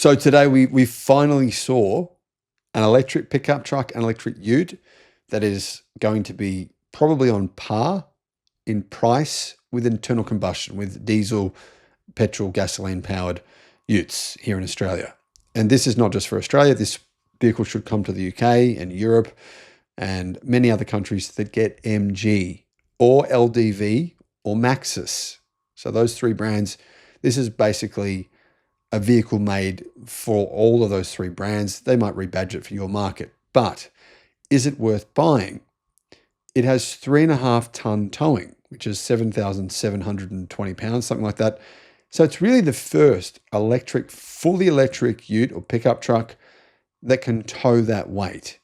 So today we finally saw an electric pickup truck, an electric ute that is going to be probably on par in price with internal combustion, with diesel, petrol, gasoline powered utes here in Australia. And this is not just for Australia. This vehicle should come to the UK and Europe and many other countries that get MG or LDV or Maxus. So those three brands, this is basically a vehicle made for all of those three brands. They might rebadge it for your market, but is it worth buying? It has 3.5 ton towing, which is 7,720 pounds, something like that. So it's really the first fully electric ute or pickup truck that can tow that weight.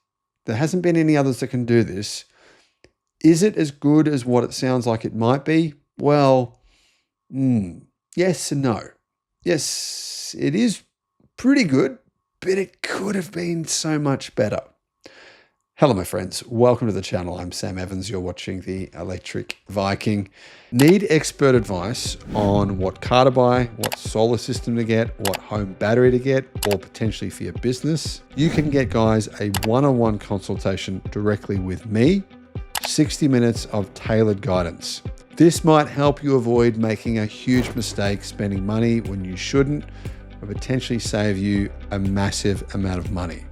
There hasn't been any others that can do this. Is it as good as what it sounds like it might be? Well, yes and no. Yes, it is pretty good, but it could have been so much better. Hello, my friends. Welcome to the channel. I'm Sam Evans. You're watching the Electric Viking. Need expert advice on what car to buy, what solar system to get, what home battery to get, or potentially for your business? You can get, guys, a one-on-one consultation directly with me, 60 minutes of tailored guidance. This might help you avoid making a huge mistake spending money when you shouldn't, or potentially save you a massive amount of money.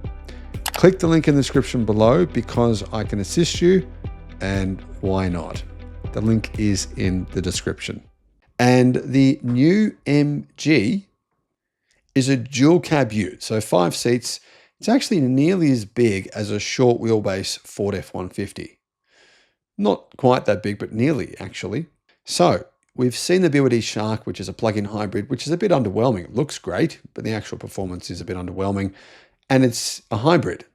Click the link in the description below because I can assist you, and why not? The link is in the description. And the new MG is a dual cab ute, so 5 seats. It's actually nearly as big as a short wheelbase Ford F-150. Not quite that big, but nearly actually. So we've seen the BYD Shark, which is a plug-in hybrid, which is a bit underwhelming. It looks great, but the actual performance is a bit underwhelming. And it's a hybrid.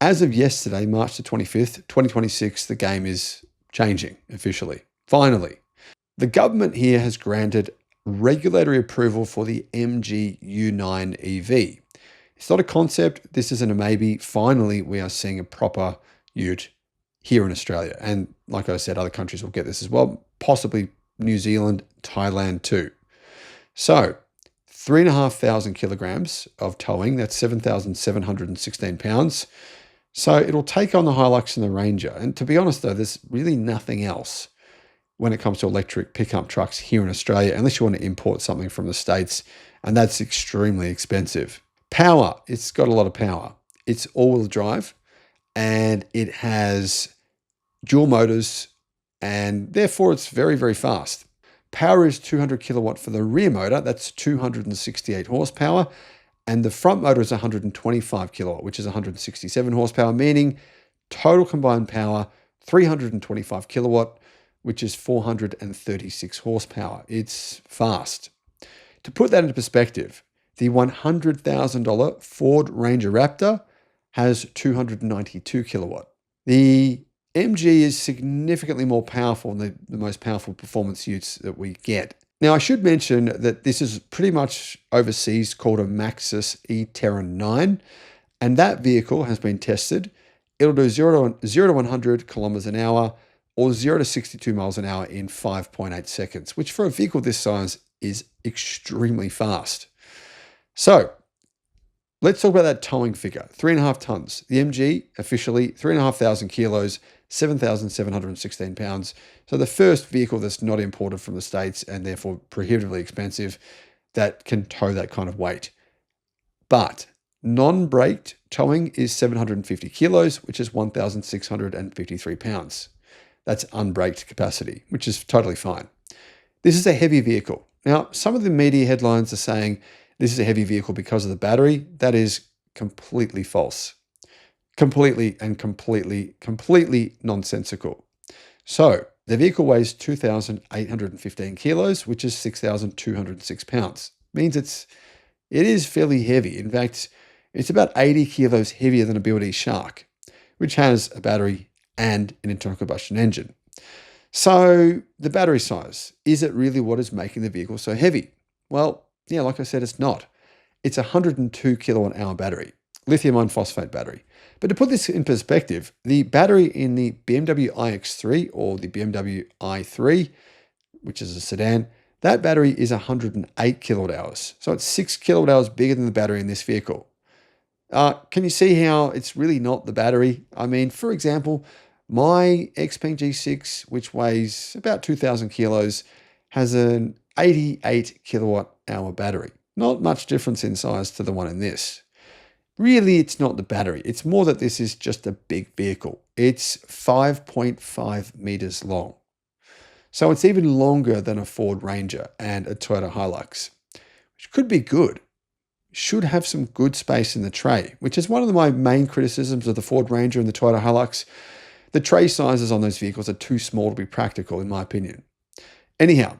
As of yesterday, March the 25th, 2026, the game is changing officially. Finally, the government here has granted regulatory approval for the MG U9 EV. It's not a concept. This isn't a maybe. Finally, we are seeing a proper ute here in Australia. And like I said, other countries will get this as well, possibly New Zealand, Thailand too. So 3,500 kilograms of towing, that's 7,716 pounds. So it'll take on the Hilux and the Ranger. And to be honest though, there's really nothing else when it comes to electric pickup trucks here in Australia, unless you want to import something from the States, and that's extremely expensive. Power, it's got a lot of power. It's all-wheel drive, and it has dual motors, and therefore it's very, very fast. Power is 200 kilowatt for the rear motor, that's 268 horsepower, and the front motor is 125 kilowatt, which is 167 horsepower, meaning total combined power 325 kilowatt, which is 436 horsepower. It's fast. To put that into perspective, the $100,000 Ford Ranger Raptor has 292 kilowatt. The MG is significantly more powerful than the most powerful performance utes that we get. Now, I should mention that this is pretty much overseas called a Maxus E-Terran 9, and that vehicle has been tested. It'll do 0 to 100 kilometers an hour or 0 to 62 miles an hour in 5.8 seconds, which for a vehicle this size is extremely fast. So let's talk about that towing figure, 3.5 tons. The MG, officially 3,500 kilos, 7,716 pounds. So the first vehicle that's not imported from the States and therefore prohibitively expensive that can tow that kind of weight. But non-braked towing is 750 kilos, which is 1,653 pounds. That's unbraked capacity, which is totally fine. This is a heavy vehicle. Now, some of the media headlines are saying this is a heavy vehicle because of the battery. That is completely false. Completely nonsensical. So the vehicle weighs 2,815 kilos, which is 6,206 pounds. Means it is fairly heavy. In fact, it's about 80 kilos heavier than a BYD Shark, which has a battery and an internal combustion engine. So the battery size, is it really what is making the vehicle so heavy? Well, yeah, like I said, it's not. It's a 102 kilowatt hour battery, lithium iron phosphate battery. But to put this in perspective, the battery in the BMW iX3 or the BMW i3, which is a sedan, That battery is 108 kilowatt hours. So it's 6 kilowatt hours bigger than the battery in this vehicle. Can you see how it's really not the battery? I mean, for example, my Xpeng G6, which weighs about 2,000 kilos, has an 88 kilowatt hour battery. Not much difference in size to the one in this. Really, it's not the battery. It's more that this is just a big vehicle. It's 5.5 meters long. So it's even longer than a Ford Ranger and a Toyota Hilux, which could be good. Should have some good space in the tray, which is one of my main criticisms of the Ford Ranger and the Toyota Hilux. The tray sizes on those vehicles are too small to be practical, in my opinion. Anyhow,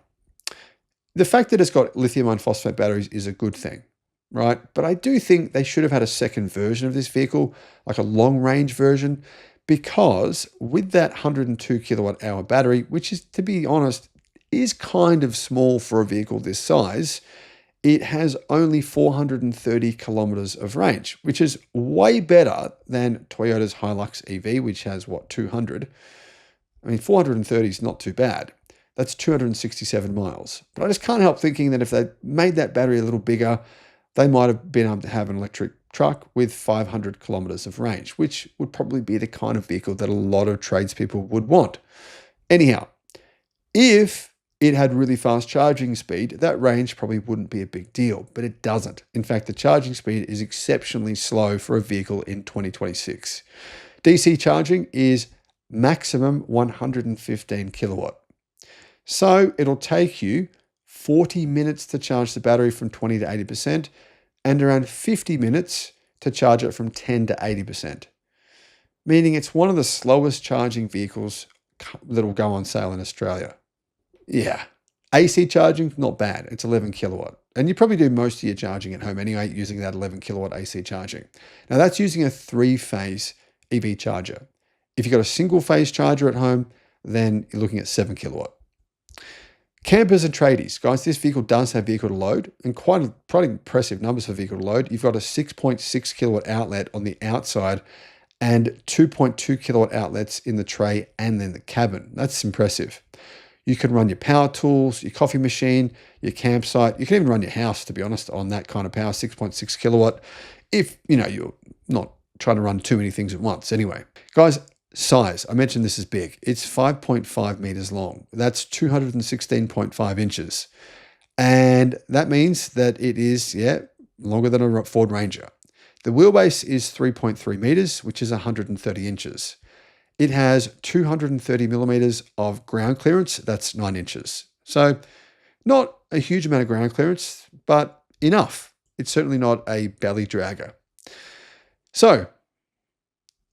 the fact that it's got lithium iron phosphate batteries is a good thing, right? But I do think they should have had a second version of this vehicle, like a long range version, because with that 102 kilowatt hour battery, which is, to be honest, is kind of small for a vehicle this size, it has only 430 kilometers of range, which is way better than Toyota's Hilux EV, which has, 200? I mean, 430 is not too bad. That's 267 miles. But I just can't help thinking that if they made that battery a little bigger, they might have been able to have an electric truck with 500 kilometers of range, which would probably be the kind of vehicle that a lot of tradespeople would want. Anyhow, if it had really fast charging speed, that range probably wouldn't be a big deal, but it doesn't. In fact, the charging speed is exceptionally slow for a vehicle in 2026. DC charging is maximum 115 kilowatt. So it'll take you 40 minutes to charge the battery from 20 to 80% and around 50 minutes to charge it from 10 to 80%, meaning it's one of the slowest charging vehicles that will go on sale in Australia. Yeah. AC charging, not bad. It's 11 kilowatt. And you probably do most of your charging at home anyway using that 11 kilowatt AC charging. Now that's using a 3-phase EV charger. If you've got a single phase charger at home, then you're looking at 7 kilowatt. Campers and tradies. Guys, this vehicle does have vehicle to load and quite impressive numbers for vehicle to load. You've got a 6.6 kilowatt outlet on the outside and 2.2 kilowatt outlets in the tray and then the cabin. That's impressive. You can run your power tools, your coffee machine, your campsite. You can even run your house, to be honest, on that kind of power, 6.6 kilowatt, if you're not trying to run too many things at once. Anyway, guys, size. I mentioned this is big. It's 5.5 meters long. That's 216.5 inches. And that means that it is, longer than a Ford Ranger. The wheelbase is 3.3 meters, which is 130 inches. It has 230 millimeters of ground clearance. That's 9 inches. So not a huge amount of ground clearance, but enough. It's certainly not a belly dragger. So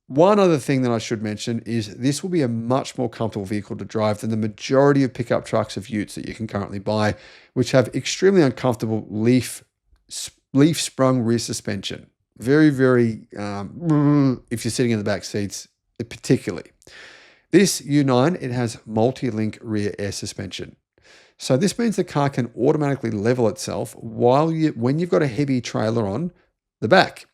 one other thing that I should mention is this will be a much more comfortable vehicle to drive than the majority of pickup trucks of utes that you can currently buy, which have extremely uncomfortable leaf sprung rear suspension. Very, very, if you're sitting in the back seats, particularly. This U9, it has multi-link rear air suspension. So this means the car can automatically level itself when you've got a heavy trailer on the back.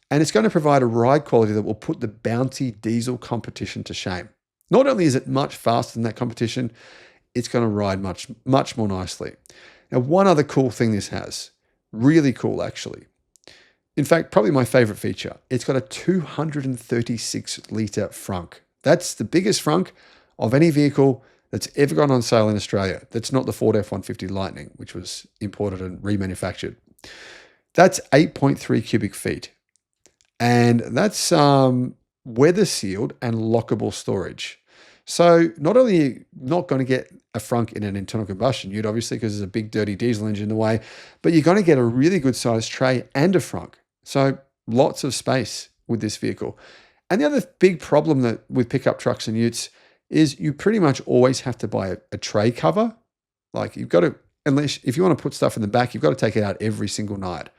And it's going to provide a ride quality that will put the bouncy diesel competition to shame. Not only is it much faster than that competition, it's going to ride much, much more nicely. Now, one other cool thing this has, really cool actually. In fact, probably my favorite feature, it's got a 236 litre Frunk. That's the biggest Frunk of any vehicle that's ever gone on sale in Australia. That's not the Ford F-150 Lightning, which was imported and remanufactured. That's 8.3 cubic feet. And that's weather sealed and lockable storage. So not only are you not going to get a Frunk in an internal combustion ute, obviously, because there's a big dirty diesel engine in the way, but you're going to get a really good sized tray and a Frunk. So lots of space with this vehicle. And the other big problem with pickup trucks and utes is you pretty much always have to buy a tray cover. Like you've got to, if you want to put stuff in the back, you've got to take it out every single night.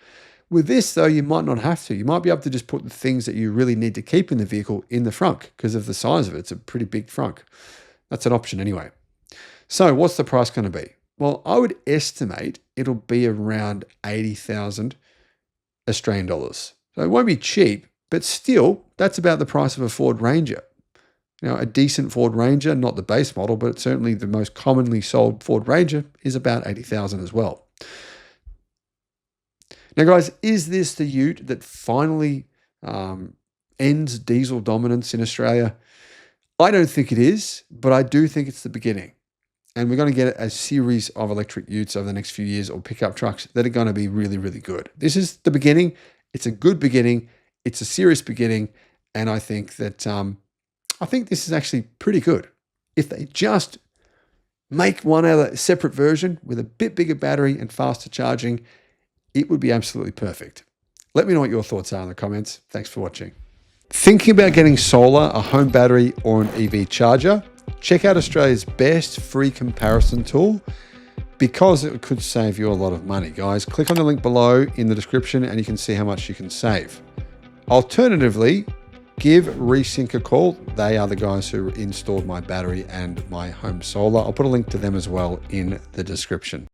With this though, you might not have to. You might be able to just put the things that you really need to keep in the vehicle in the Frunk because of the size of it. It's a pretty big Frunk. That's an option anyway. So what's the price going to be? Well, I would estimate it'll be around 80,000 Australian dollars. So it won't be cheap, but still, that's about the price of a Ford Ranger. a decent Ford Ranger, not the base model, but certainly the most commonly sold Ford Ranger is about 80,000 as well. Now, guys, is this the ute that finally ends diesel dominance in Australia? I don't think it is, but I do think it's the beginning. And we're going to get a series of electric utes over the next few years, or pickup trucks that are going to be really, really good. This is the beginning. It's a good beginning. It's a serious beginning. And I think that this is actually pretty good. If they just make one other separate version with a bit bigger battery and faster charging, it would be absolutely perfect. Let me know what your thoughts are in the comments. Thanks for watching. Thinking about getting solar, a home battery, or an EV charger? Check out Australia's best free comparison tool, because it could save you a lot of money. Guys, click on the link below in the description and you can see how much you can save. Alternatively, give Resync a call. They are the guys who installed my battery and my home solar. I'll put a link to them as well in the description.